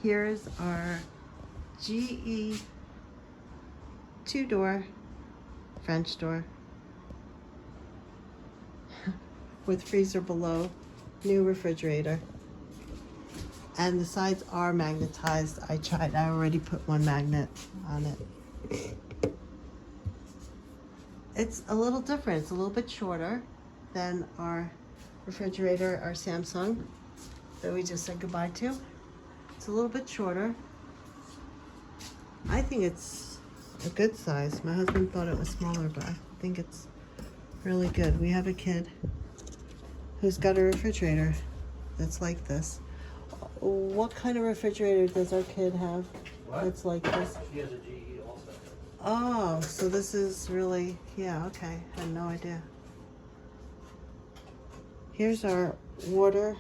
Here's our GE 2-door French door with freezer below, new refrigerator. And the sides are magnetized. I already put one magnet on it. It's a little different. It's a little bit shorter than our refrigerator, our Samsung that we just said goodbye to. It's a little bit shorter. I think it's a good size. My husband thought it was smaller, but I think it's really good. We have a kid who's got a refrigerator that's like this. What kind of refrigerator does our kid have that's like this? She has a GE also. Oh, so this is really, yeah, okay. I had no idea. Here's our water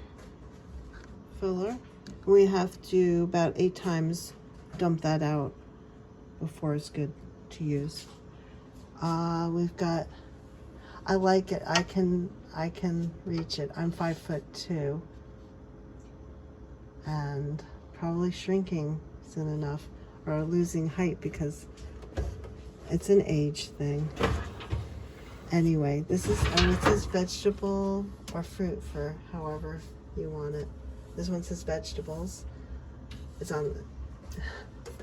filler. We have to about 8 times dump that out before it's good to use. We've got, I like it. I can reach it. I'm 5'2", and probably shrinking isn't enough, or losing height because it's an age thing. Anyway, this is, it says vegetable or fruit for however you want it. This one says vegetables. It's on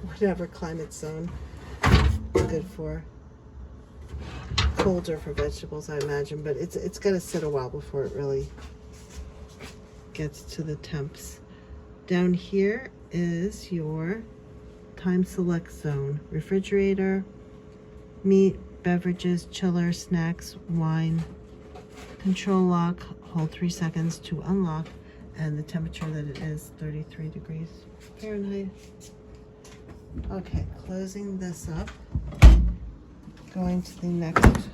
whatever climate zone it's good for. Colder for vegetables, I imagine, but it's gonna sit a while before it really gets to the temps. Down here is your time select zone. Refrigerator, meat, beverages, chiller, snacks, wine, control lock, hold 3 seconds to unlock, and the temperature that it is 33 degrees Fahrenheit. Okay, closing this up. Going to the next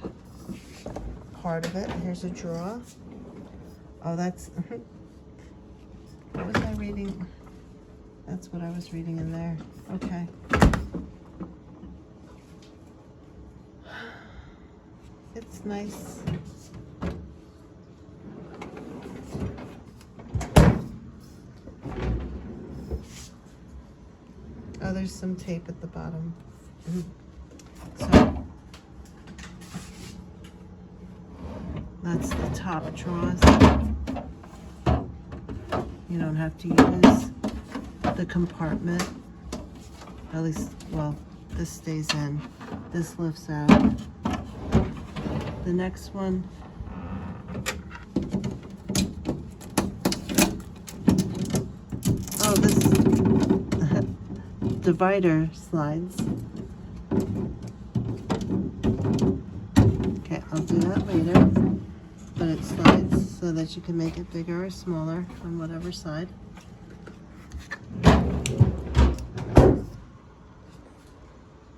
part of it. Here's a drawer. Oh, that's, what was I reading? That's what I was reading in there. Okay. It's nice. Oh, there's some tape at the bottom. So that's the top drawers. You don't have to use the compartment. At least, well, this stays in. This lifts out. The next one, oh, this divider slides. Okay, I'll do that later. But it slides so that you can make it bigger or smaller on whatever side.